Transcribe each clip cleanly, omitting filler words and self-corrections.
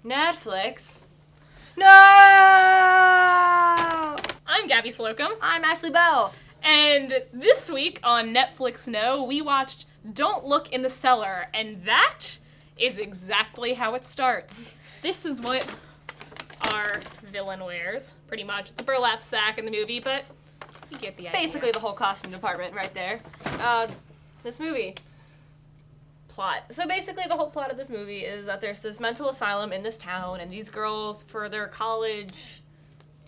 Netflix. No! I'm Gabby Slocum. I'm Ashley Bell. And this week on Netflix No, we watched Don't Look in the Cellar, and that is exactly how it starts. This is what our villain wears, pretty much. It's a burlap sack in the movie, but you get the idea. Basically the whole costume department right there. This movie. Plot. So basically the whole plot of this movie is that there's this mental asylum in this town, and these girls, for their college...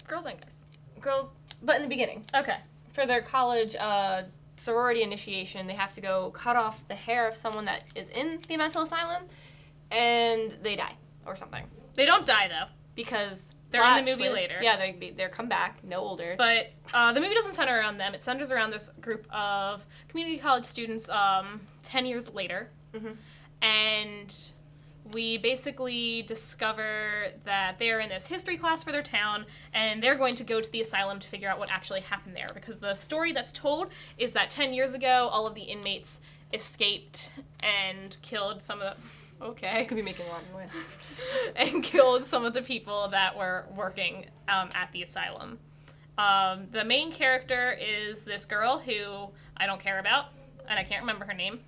Girls and guys. Girls, but in the beginning. Okay. For their college sorority initiation, they have to go cut off the hair of someone that is in the mental asylum, and they die, or something. They don't die, though. Because... They're in the movie later. Yeah, they're come back, no older. But the movie doesn't center around them. It centers around this group of community college students 10 years later. Mm-hmm. And we basically discover that they're in this history class for their town, and they're going to go to the asylum to figure out what actually happened there. Because the story that's told is that 10 years ago, all of the inmates escaped and killed some of the... Okay. I could be making a lot of noise. And killed some of the people that were working at the asylum. The main character is this girl who I don't care about, and I can't remember her name.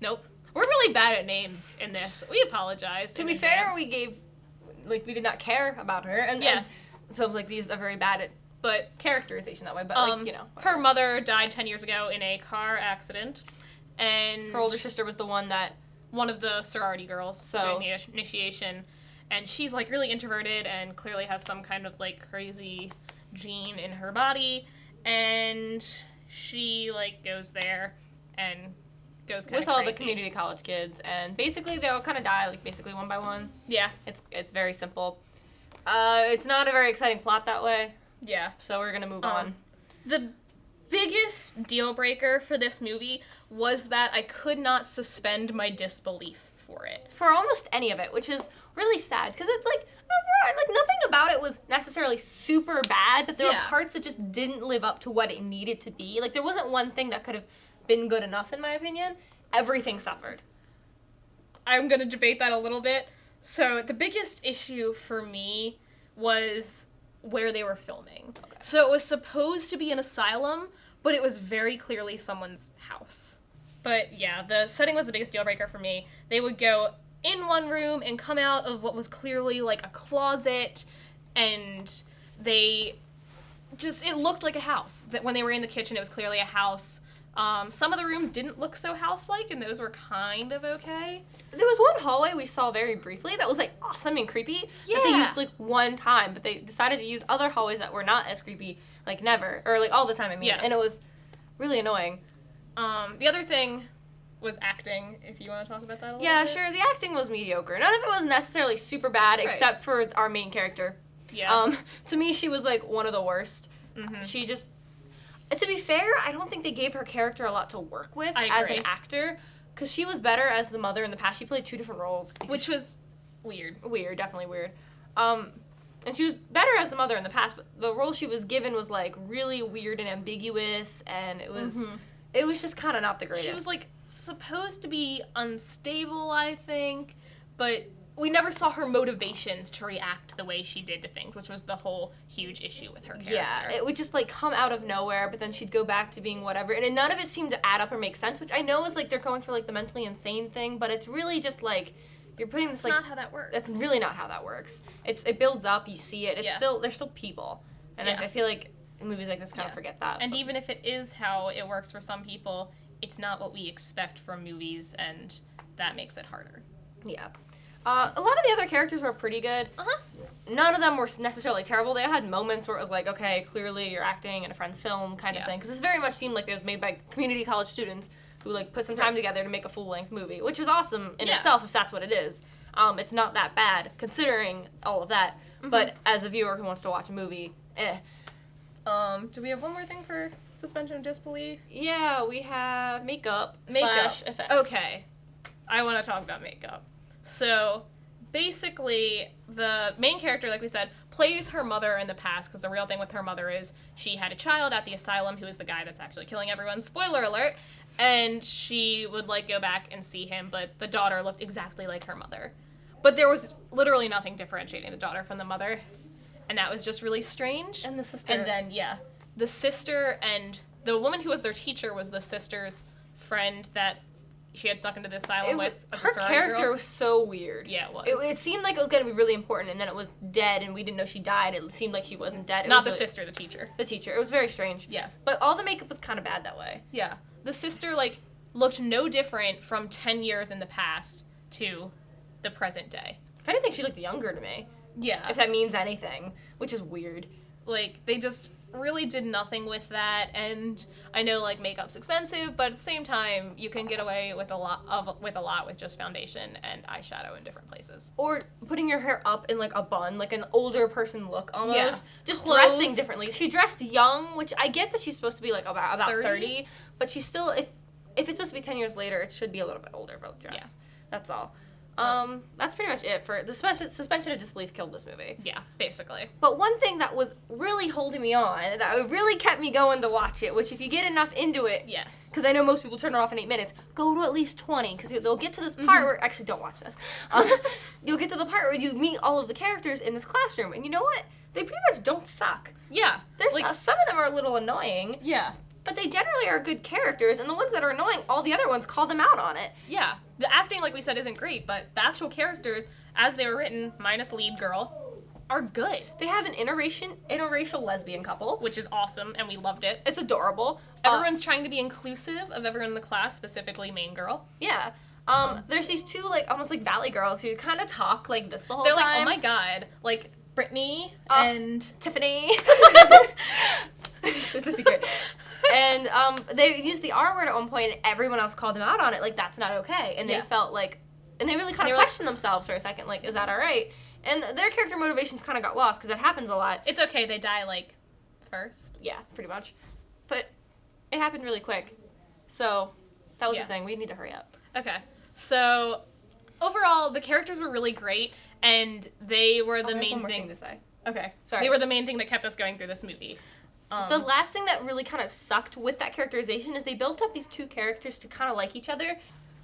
Nope. We're really bad at names in this. We apologize. To be fair, we did not care about her. And yes. And films like these are very bad at but characterization that way, but her mother died 10 years ago in a car accident, and her older sister was the one that... one of the sorority girls during the initiation, and she's like really introverted and clearly has some kind of like crazy gene in her body, and she like goes there and goes kind of with all the community college kids, and basically they all kind of die, like basically one by one. Yeah, it's very simple. It's not a very exciting plot that way. Yeah, so we're gonna move on. The biggest deal breaker for this movie was that I could not suspend my disbelief for it. For almost any of it, which is really sad, because it's like nothing about it was necessarily super bad, but there were parts that just didn't live up to what it needed to be. Like, there wasn't one thing that could have been good enough, in my opinion. Everything suffered. I'm going to debate that a little bit. So the biggest issue for me was where they were filming. Okay. So it was supposed to be an asylum, but it was very clearly someone's house. But yeah, the setting was the biggest deal breaker for me. They would go in one room and come out of what was clearly like a closet, and it looked like a house. That when they were in the kitchen, it was clearly a house. Some of the rooms didn't look so house-like, and those were kind of okay. There was one hallway we saw very briefly that was, like, awesome and creepy that they used, like, one time, but they decided to use other hallways that were not as creepy, like, never, or, like, all the time, I mean, and it was really annoying. The other thing was acting, if you want to talk about that a little bit. Yeah, sure, the acting was mediocre. None of it was necessarily super bad, except for our main character. Yeah. To me, she was, like, one of the worst. Mm-hmm. She just... To be fair, I don't think they gave her character a lot to work with as an actor, because she was better as the mother in the past. She played two different roles. Which was weird. Weird, definitely weird. And she was better as the mother in the past, but the role she was given was, like, really weird and ambiguous, and it was just kind of not the greatest. She was, like, supposed to be unstable, I think, but we never saw her motivations to react the way she did to things, which was the whole huge issue with her character. Yeah, it would just, like, come out of nowhere, but then she'd go back to being whatever, and none of it seemed to add up or make sense, which I know is, like, they're going for, like, the mentally insane thing, but it's really just, like, you're putting this, like... That's not how that works. That's really not how that works. It builds up, you see it, they're still people, and I feel like movies like this kind of forget that. And even if it is how it works for some people, it's not what we expect from movies, and that makes it harder. Yeah. A lot of the other characters were pretty good. None of them were necessarily terrible. They had moments where it was like, okay, clearly you're acting in a friend's film kind of thing. Because this very much seemed like it was made by community college students who, like, put some time together to make a full-length movie, which is awesome in itself if that's what it is. It's not that bad, considering all of that. But as a viewer who wants to watch a movie, Do we have one more thing for suspension of disbelief? Yeah, we have makeup / effects. Okay. I want to talk about makeup. So, basically, the main character, like we said, plays her mother in the past, because the real thing with her mother is she had a child at the asylum who is the guy that's actually killing everyone. Spoiler alert. And she would, like, go back and see him, but the daughter looked exactly like her mother. But there was literally nothing differentiating the daughter from the mother. And that was just really strange. And the sister. And then, the sister and the woman who was their teacher was the sister's friend that she had stuck into the asylum with. Her character was so weird. Yeah, it was. It seemed like it was going to be really important, and then it was dead, and we didn't know she died. It seemed like she wasn't dead. Not the sister, the teacher. The teacher. It was very strange. Yeah. But all the makeup was kind of bad that way. Yeah. The sister, like, looked no different from 10 years in the past to the present day. If anything, she looked younger to me. Yeah. If that means anything, which is weird. Like, they just really did nothing with that, and I know, like, makeup's expensive, but at the same time, you can get away with a lot with just foundation and eyeshadow in different places. Or putting your hair up in, like, a bun, like an older person look, almost. Yeah. Just Clothes. dressing differently. She dressed young, which I get that she's supposed to be, like, about 30, but she's still, if it's supposed to be 10 years later, it should be a little bit older of a dress. Yeah. That's all. That's pretty much it for the suspension of disbelief killed this movie. Yeah, basically. But one thing that was really holding me on, that really kept me going to watch it, which if you get enough into it, yes, because I know most people turn it off in 8 minutes, go to at least 20, because they'll get to this part where, actually don't watch this, you'll get to the part where you meet all of the characters in this classroom, and you know what? They pretty much don't suck. Yeah. There's some of them are a little annoying. Yeah. But they generally are good characters, and the ones that are annoying, all the other ones call them out on it. Yeah. The acting, like we said, isn't great, but the actual characters, as they were written, minus lead girl, are good. They have an interracial lesbian couple. Which is awesome, and we loved it. It's adorable. Everyone's trying to be inclusive of everyone in the class, specifically main girl. Yeah. There's these two, like, almost like valley girls who kind of talk like this the whole time. They're like, oh my god. Like, Brittany and Tiffany. It's a secret. And they used the R word at one point, and everyone else called them out on it, like, that's not okay. And they felt like, and they really kind of questioned themselves for a second, like, is that all right? And their character motivations kind of got lost, because that happens a lot. It's okay, they die, like, first. Yeah, pretty much. But it happened really quick. So, that was the thing. We need to hurry up. Okay. So, overall, the characters were really great, and they were the main thing to say. Okay. Sorry. They were the main thing that kept us going through this movie. The last thing that really kind of sucked with that characterization is they built up these two characters to kind of like each other.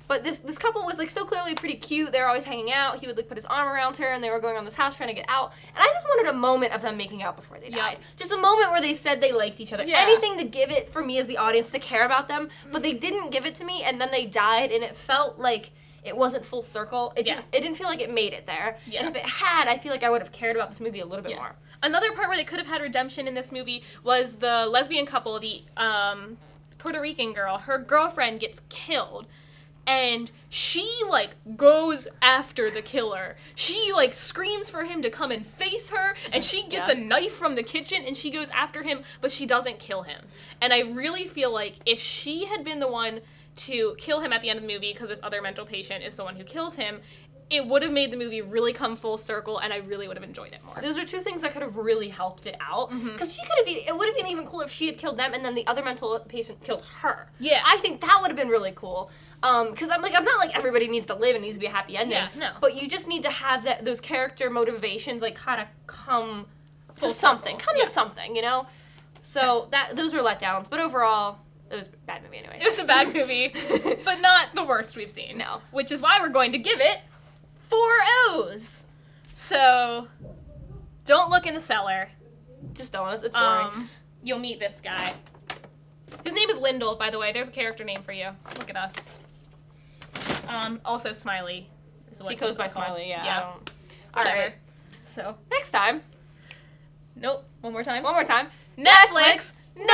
But this couple was, like, so clearly pretty cute. They were always hanging out. He would, like, put his arm around her, and they were going on this house trying to get out. And I just wanted a moment of them making out before they died. Just a moment where they said they liked each other. Yeah. Anything to give it for me as the audience to care about them. But they didn't give it to me, and then they died, and it felt like it wasn't full circle. It didn't feel like it made it there. Yeah. And if it had, I feel like I would have cared about this movie a little bit more. Another part where they could have had redemption in this movie was the lesbian couple, the Puerto Rican girl. Her girlfriend gets killed, and she, like, goes after the killer. She, like, screams for him to come and face her, and she gets a knife from the kitchen, and she goes after him, but she doesn't kill him. And I really feel like if she had been the one to kill him at the end of the movie, because this other mental patient is the one who kills him, it would have made the movie really come full circle, and I really would have enjoyed it more. Those are two things that could have really helped it out. Because it would have been even cooler if she had killed them, and then the other mental patient killed her. Yeah. I think that would have been really cool. Because I'm not like everybody needs to live and needs to be a happy ending. Yeah, no. But you just need to have those character motivations, like, kind of come to something. Come to something, you know? So those were letdowns. But overall, it was a bad movie anyway. It was a bad movie, but not the worst we've seen. No. Which is why we're going to give it 4 O's. So, don't look in the cellar. Just don't. It's boring. You'll meet this guy. His name is Lyndall, by the way. There's a character name for you. Look at us. Also Smiley is what he goes by Smiley, yeah. All right. right. So, next time. nope. One more time. One more time. Netflix. No!